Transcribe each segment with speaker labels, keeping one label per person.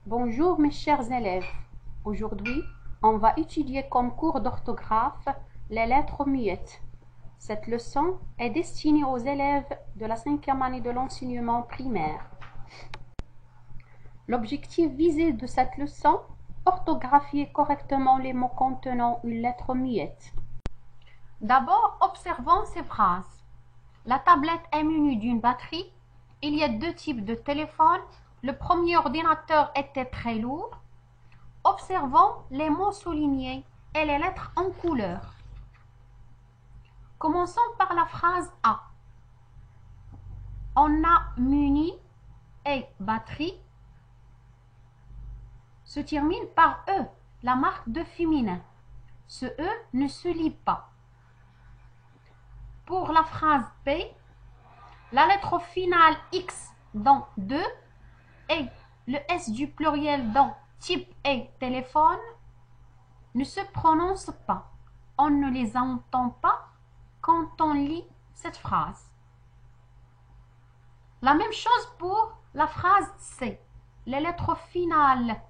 Speaker 1: Bonjour mes chers élèves. Aujourd'hui, on va étudier comme cours d'orthographe les lettres muettes. Cette leçon est destinée aux élèves de la 5e année de l'enseignement primaire. L'objectif visé de cette leçon, orthographier correctement les mots contenant une lettre muette. D'abord, observons ces phrases. La tablette est munie d'une batterie. Il y a deux types de téléphones. Le premier ordinateur était très lourd. Observons les mots soulignés et les lettres en couleur. Commençons par la phrase A. On a muni et batterie se termine par E, la marque de féminin. Ce E ne se lit pas. Pour la phrase B, la lettre finale X dans 2 et le S du pluriel dans type et téléphone ne se prononcent pas. On ne les entend pas quand on lit cette phrase. La même chose pour la phrase C. Les lettres finales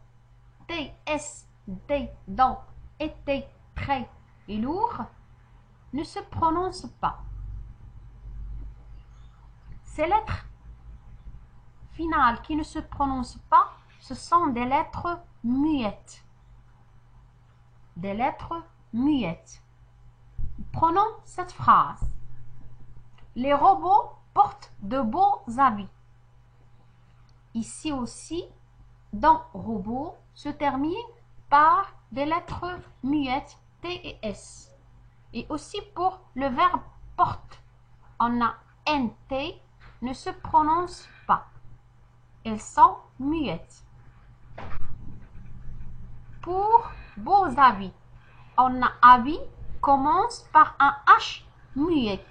Speaker 1: T, S, D dans et T très et lourd ne se prononcent pas. Ces lettres finales qui ne se prononcent pas, ce sont des lettres muettes. Des lettres muettes. Prenons cette phrase. Les robots portent de beaux habits. Ici aussi, dans robot se termine par des lettres muettes T et S. Et aussi pour le verbe porte, on a NT, ne se prononce pas. Elles sont muettes. Pour beaux habits, on a habit commence par un H muet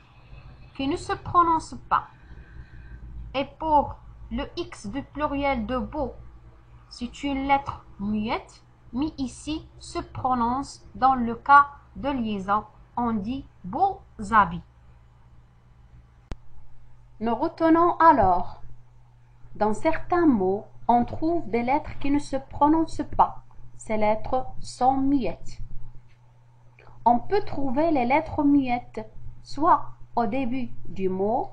Speaker 1: qui ne se prononce pas. Et pour le X du pluriel de beau, c'est une lettre muette, mais ici se prononce dans le cas de liaison. On dit beaux habits. Nous retenons alors. Dans certains mots, on trouve des lettres qui ne se prononcent pas. Ces lettres sont muettes. On peut trouver les lettres muettes soit au début du mot,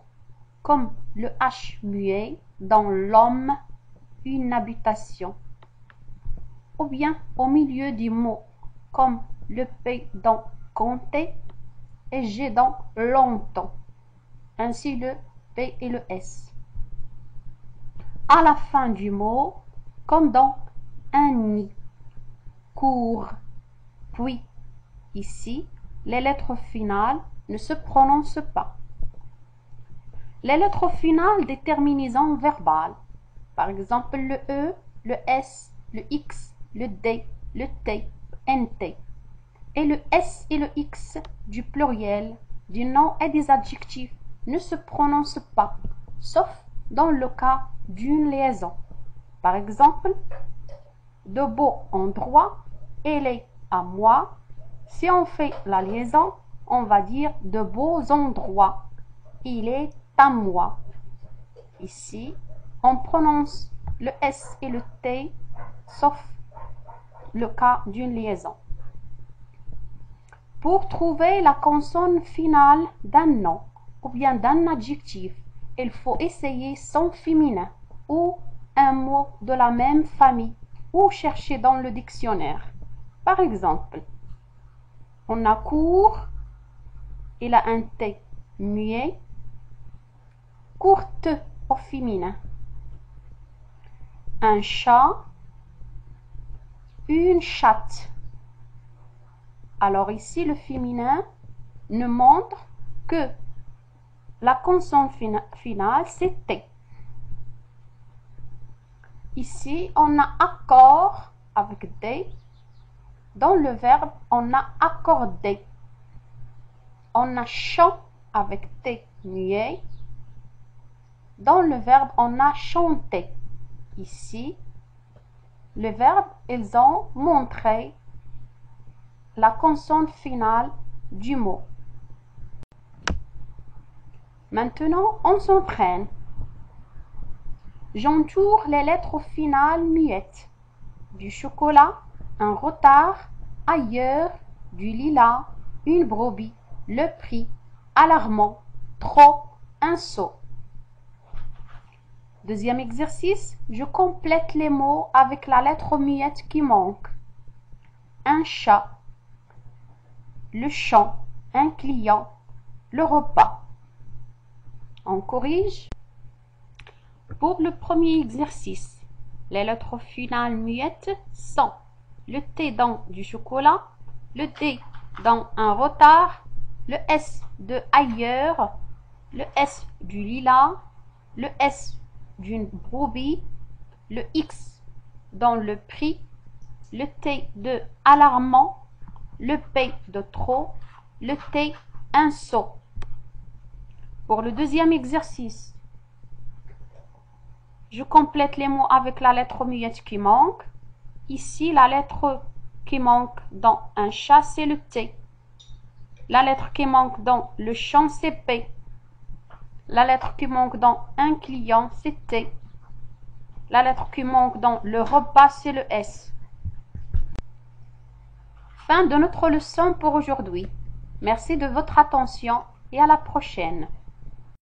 Speaker 1: comme le H muet dans l'homme, une habitation, ou bien au milieu du mot, comme le P dans compter et G dans longtemps, ainsi le P et le S. À la fin du mot, comme dans un nid, court, puis, ici, les lettres finales ne se prononcent pas. Les lettres finales des terminaisons verbales, par exemple le E, le S, le X, le D, le T, NT, et le S et le X du pluriel, du nom et des adjectifs ne se prononcent pas, sauf dans le cas d'une liaison. Par exemple, de beau endroit, elle est à moi. Si on fait la liaison, on va dire de beaux endroits, il est à moi. Ici, on prononce le S et le T, sauf le cas d'une liaison. Pour trouver la consonne finale d'un nom ou bien d'un adjectif, il faut essayer son féminin ou un mot de la même famille ou chercher dans le dictionnaire. Par exemple, on a court, il a un T muet, courte au féminin. Un chat, une chatte. Alors ici, le féminin ne montre que la consonne finale, c'est T. Ici, on a accord avec D. Dans le verbe, on a accordé. On a chant avec T muet. Dans le verbe, on a chanté. Ici, le verbe, ils ont montré la consonne finale du mot. Maintenant, on s'entraîne. J'entoure les lettres finales muettes. du chocolat, un retard, ailleurs, du lilas, une brebis, le prix, alarmant, trop, un seau. Deuxième exercice, je complète les mots avec la lettre muette qui manque. Un chat, le champ, un client, le repas. On corrige. Pour le premier exercice, les lettres finales muettes sont le T dans du chocolat, le D dans un retard, le S de ailleurs, le S du lilas, le S d'une brebis, le X dans le prix, le T de alarmant, le P de trop, le T un seau. Pour le deuxième exercice, je complète les mots avec la lettre muette qui manque. Ici, la lettre qui manque dans un chat, c'est le T. La lettre qui manque dans le champ, c'est P. La lettre qui manque dans un client, c'est T. La lettre qui manque dans le repas, c'est le S. Fin de notre leçon pour aujourd'hui. Merci de votre attention et à la prochaine.